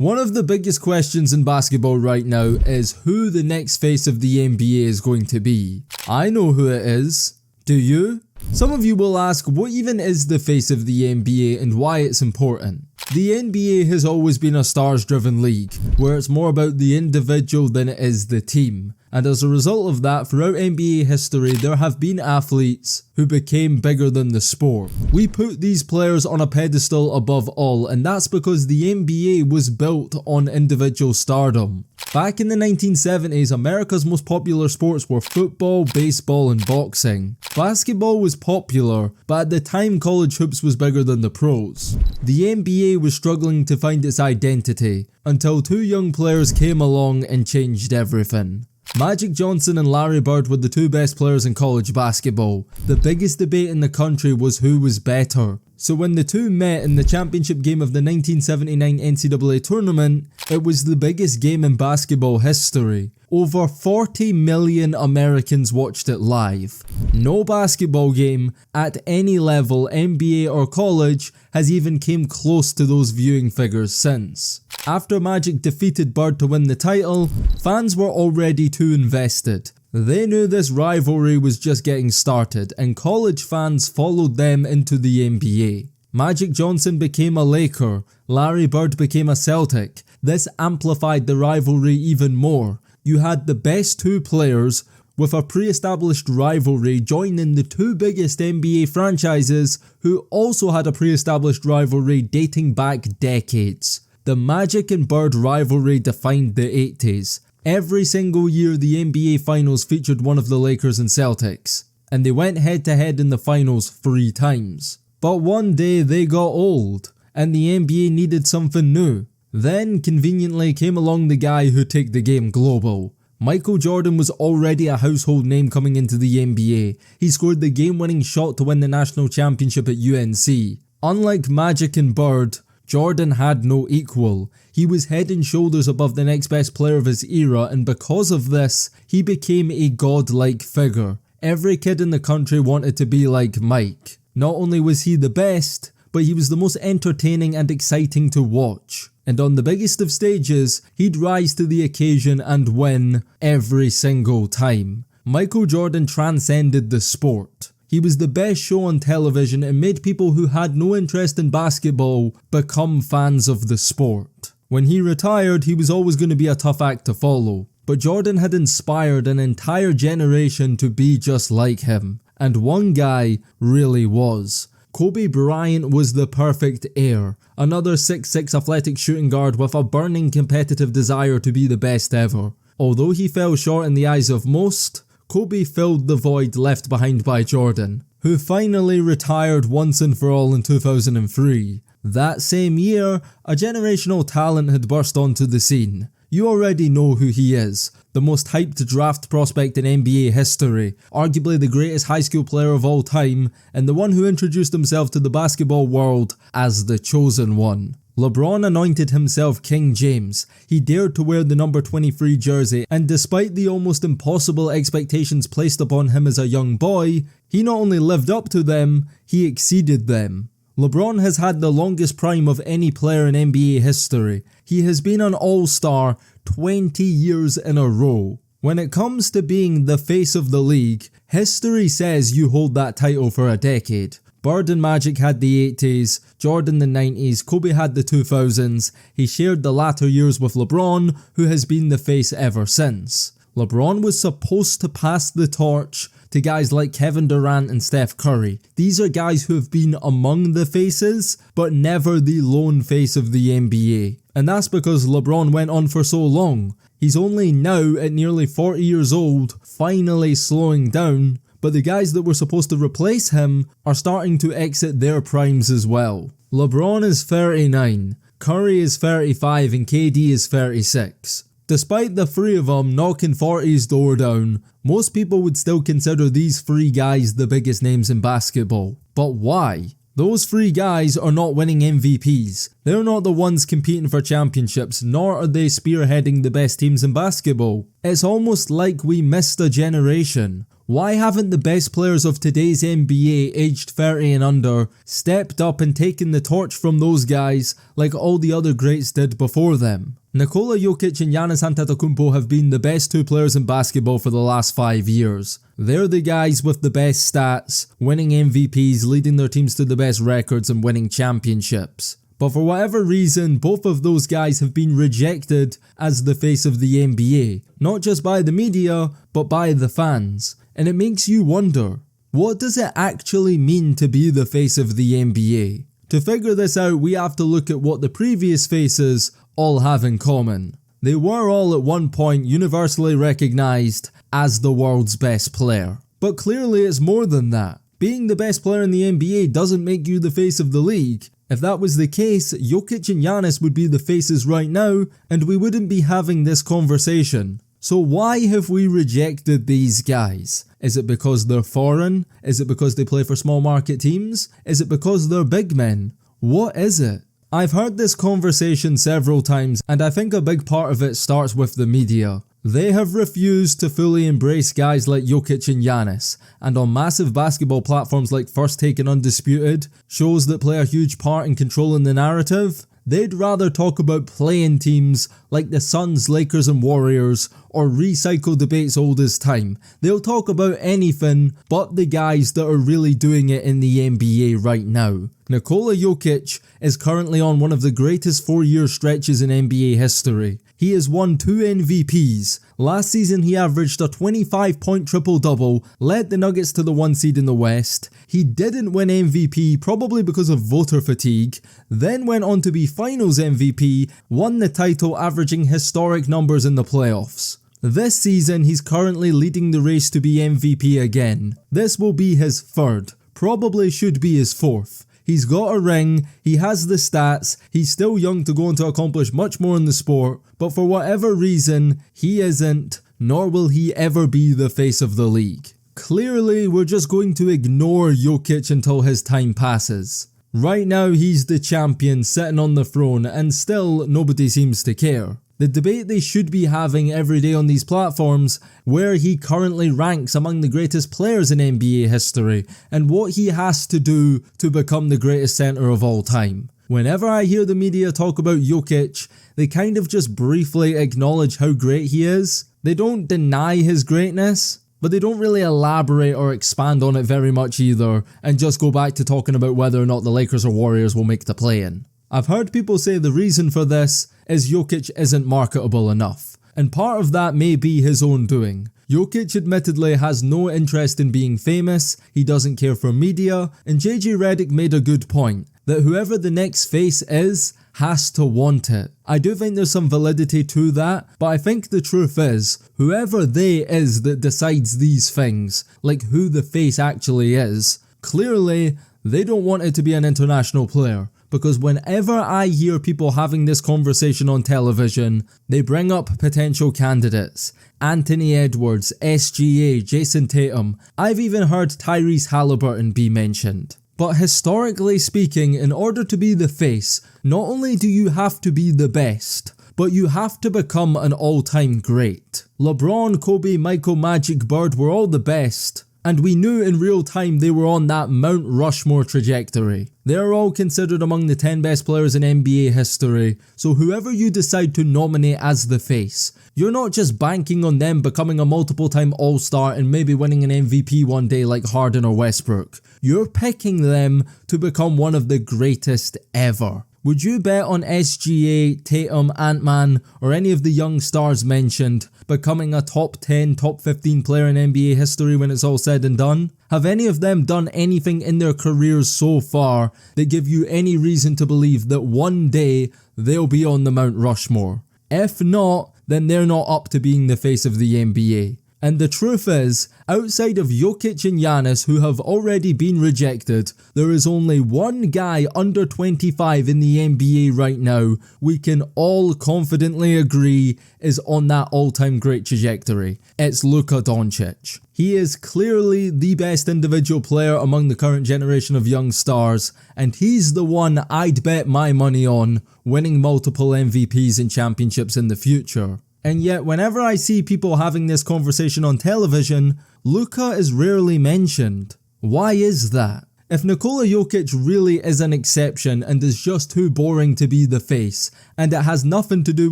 One of the biggest questions in basketball right now is who the next face of the NBA is going to be. I know who it is. Do you? Some of you will ask, what even is the face of the NBA and why it's important? The NBA has always been a stars-driven league, where it's more about the individual than it is the team. And as a result of that, throughout NBA history, there have been athletes who became bigger than the sport. We put these players on a pedestal above all, and that's because the NBA was built on individual stardom. Back in the 1970s, America's most popular sports were football, baseball, and boxing. Basketball was popular, but at the time college hoops was bigger than the pros. The NBA was struggling to find its identity, until two young players came along and changed everything. Magic Johnson and Larry Bird were the two best players in college basketball. The biggest debate in the country was who was better. So when the two met in the championship game of the 1979 NCAA tournament, it was the biggest game in basketball history. Over 40 million Americans watched it live. No basketball game at any level, NBA or college, has even came close to those viewing figures since. After Magic defeated Bird to win the title, fans were already too invested. They knew this rivalry was just getting started, and college fans followed them into the NBA. Magic Johnson became a Laker, Larry Bird became a Celtic. This amplified the rivalry even more. You had the best two players with a pre-established rivalry joining the two biggest NBA franchises who also had a pre-established rivalry dating back decades. The Magic and Bird rivalry defined the 80s. Every single year the NBA Finals featured one of the Lakers and Celtics, and they went head to head in the finals 3 times. But one day they got old, and the NBA needed something new. Then conveniently came along the guy who took the game global. Michael Jordan was already a household name coming into the NBA. He scored the game-winning shot to win the national championship at UNC. Unlike Magic and Bird, Jordan had no equal. He was head and shoulders above the next best player of his era, and because of this, he became a godlike figure. Every kid in the country wanted to be like Mike. Not only was he the best, but he was the most entertaining and exciting to watch. And on the biggest of stages, he'd rise to the occasion and win every single time. Michael Jordan transcended the sport. He was the best show on television and made people who had no interest in basketball become fans of the sport. When he retired, he was always going to be a tough act to follow. But Jordan had inspired an entire generation to be just like him. And one guy really was. Kobe Bryant was the perfect heir. Another 6'6" athletic shooting guard with a burning competitive desire to be the best ever. Although he fell short in the eyes of most, Kobe filled the void left behind by Jordan, who finally retired once and for all in 2003. That same year, a generational talent had burst onto the scene. You already know who he is, the most hyped draft prospect in NBA history, arguably the greatest high school player of all time, and the one who introduced himself to the basketball world as the chosen one. LeBron anointed himself King James. He dared to wear the number 23 jersey, and despite the almost impossible expectations placed upon him as a young boy, he not only lived up to them, he exceeded them. LeBron has had the longest prime of any player in NBA history. He has been an all-star 20 years in a row. When it comes to being the face of the league, history says you hold that title for a decade. Bird and Magic had the 80s, Jordan the 90s, Kobe had the 2000s. He shared the latter years with LeBron, who has been the face ever since. LeBron was supposed to pass the torch to guys like Kevin Durant and Steph Curry. These are guys who have been among the faces, but never the lone face of the NBA. And that's because LeBron went on for so long. He's only now, at nearly 40 years old, finally slowing down, but the guys that were supposed to replace him are starting to exit their primes as well. LeBron is 39, Curry is 35 and KD is 36. Despite the three of them knocking 40's door down, most people would still consider these three guys the biggest names in basketball. But why? Those three guys are not winning MVPs. They're not the ones competing for championships, nor are they spearheading the best teams in basketball. It's almost like we missed a generation. Why haven't the best players of today's NBA aged 30 and under stepped up and taken the torch from those guys like all the other greats did before them? Nikola Jokic and Giannis Antetokounmpo have been the best two players in basketball for the last 5 years. They're the guys with the best stats, winning MVPs, leading their teams to the best records and winning championships. But for whatever reason, both of those guys have been rejected as the face of the NBA. Not just by the media, but by the fans. And it makes you wonder, what does it actually mean to be the face of the NBA? To figure this out, we have to look at what the previous faces all have in common. They were all at one point universally recognised as the world's best player. But clearly it's more than that. Being the best player in the NBA doesn't make you the face of the league. If that was the case, Jokic and Giannis would be the faces right now, and we wouldn't be having this conversation. So why have we rejected these guys? Is it because they're foreign? Is it because they play for small market teams? Is it because they're big men? What is it? I've heard this conversation several times, and I think a big part of it starts with the media. They have refused to fully embrace guys like Jokic and Giannis, and on massive basketball platforms like First Take and Undisputed, shows that play a huge part in controlling the narrative, they'd rather talk about play-in teams like the Suns, Lakers and Warriors, or recycle debates old as time. They'll talk about anything but the guys that are really doing it in the NBA right now. Nikola Jokic is currently on one of the greatest 4-year stretches in NBA history. He has won 2 MVPs. Last season he averaged a 25-point triple-double, led the Nuggets to the 1 seed in the West. He didn't win MVP probably because of voter fatigue, then went on to be Finals MVP, won the title averaging historic numbers in the playoffs. This season he's currently leading the race to be MVP again. This will be his 3rd, probably should be his 4th. He's got a ring, he has the stats, he's still young to go on to accomplish much more in the sport, but for whatever reason, he isn't, nor will he ever be the face of the league. Clearly, we're just going to ignore Jokic until his time passes. Right now, he's the champion sitting on the throne, and still, nobody seems to care. The debate they should be having every day on these platforms, where he currently ranks among the greatest players in NBA history, and what he has to do to become the greatest center of all time. Whenever I hear the media talk about Jokic, they kind of just briefly acknowledge how great he is. They don't deny his greatness, but they don't really elaborate or expand on it very much either, and just go back to talking about whether or not the Lakers or Warriors will make the play-in. I've heard people say the reason for this is Jokic isn't marketable enough, and part of that may be his own doing. Jokic admittedly has no interest in being famous, he doesn't care for media, and JJ Redick made a good point, that whoever the next face is, has to want it. I do think there's some validity to that, but I think the truth is, whoever they is that decides these things, like who the face actually is, clearly they don't want it to be an international player. Because whenever I hear people having this conversation on television, they bring up potential candidates. Anthony Edwards, SGA, Jason Tatum. I've even heard Tyrese Halliburton be mentioned. But historically speaking, in order to be the face, not only do you have to be the best, but you have to become an all-time great. LeBron, Kobe, Michael, Magic, Bird were all the best. And we knew in real time they were on that Mount Rushmore trajectory. They're all considered among the 10 best players in NBA history, so whoever you decide to nominate as the face, you're not just banking on them becoming a multiple-time All-Star and maybe winning an MVP one day like Harden or Westbrook. You're picking them to become one of the greatest ever. Would you bet on SGA, Tatum, Ant-Man, or any of the young stars mentioned becoming a top 10, top 15 player in NBA history when it's all said and done? Have any of them done anything in their careers so far that give you any reason to believe that one day they'll be on the Mount Rushmore? If not, then they're not up to being the face of the NBA. And the truth is, outside of Jokic and Giannis, who have already been rejected, there is only one guy under 25 in the NBA right now we can all confidently agree is on that all-time great trajectory. It's Luka Doncic. He is clearly the best individual player among the current generation of young stars, and he's the one I'd bet my money on winning multiple MVPs and championships in the future. And yet, whenever I see people having this conversation on television, Luka is rarely mentioned. Why is that? If Nikola Jokic really is an exception and is just too boring to be the face, and it has nothing to do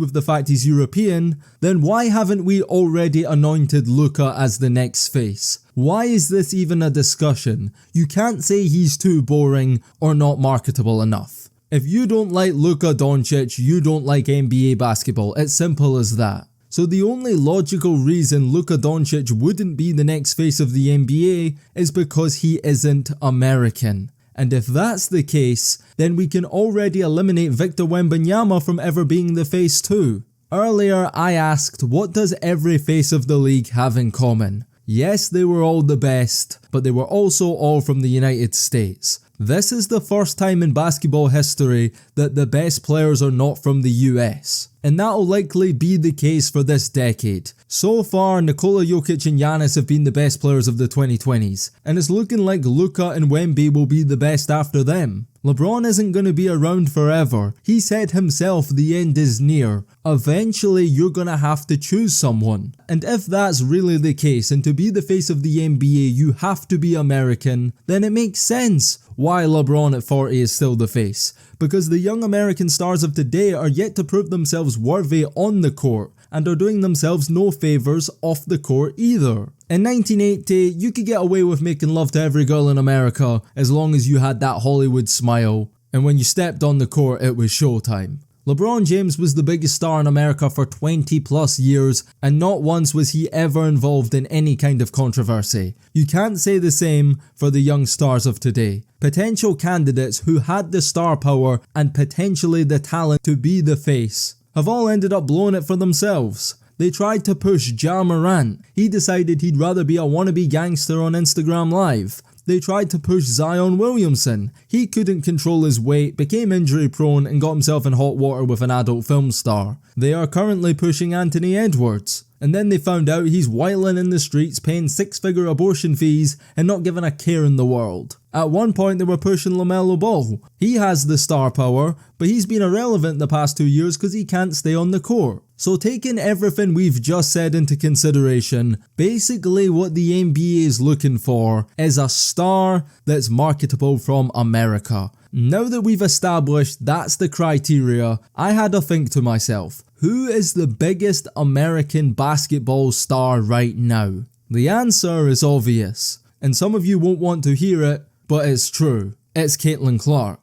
with the fact he's European, then why haven't we already anointed Luka as the next face? Why is this even a discussion? You can't say he's too boring or not marketable enough. If you don't like Luka Doncic, you don't like NBA basketball. It's simple as that. So the only logical reason Luka Doncic wouldn't be the next face of the NBA is because he isn't American. And if that's the case, then we can already eliminate Victor Wembanyama from ever being the face too. Earlier I asked, what does every face of the league have in common? Yes, they were all the best, but they were also all from the United States. This is the first time in basketball history that the best players are not from the US. And that'll likely be the case for this decade. So far, Nikola Jokic and Giannis have been the best players of the 2020s, and it's looking like Luka and Wemby will be the best after them. LeBron isn't going to be around forever. He said himself the end is near. Eventually you're going to have to choose someone. And if that's really the case, and to be the face of the NBA you have to be American, then it makes sense why LeBron at 40 is still the face. Because the young American stars of today are yet to prove themselves worthy on the court, and are doing themselves no favours off the court either. In 1980, you could get away with making love to every girl in America as long as you had that Hollywood smile, and when you stepped on the court it was showtime. LeBron James was the biggest star in America for 20 plus years, and not once was he ever involved in any kind of controversy. You can't say the same for the young stars of today. Potential candidates who had the star power and potentially the talent to be the face have all ended up blowing it for themselves. They tried to push Ja Morant. He decided he'd rather be a wannabe gangster on Instagram Live. They tried to push Zion Williamson. He couldn't control his weight, became injury prone, and got himself in hot water with an adult film star. They are currently pushing Anthony Edwards. And then they found out he's whiling in the streets paying six-figure abortion fees and not giving a care in the world. At one point they were pushing LaMelo Ball. He has the star power, but he's been irrelevant the past 2 years because he can't stay on the court. So taking everything we've just said into consideration, basically what the NBA is looking for is a star that's marketable from America. Now that we've established that's the criteria, I had to think to myself, who is the biggest American basketball star right now? The answer is obvious, and some of you won't want to hear it, but it's true. It's Caitlin Clark.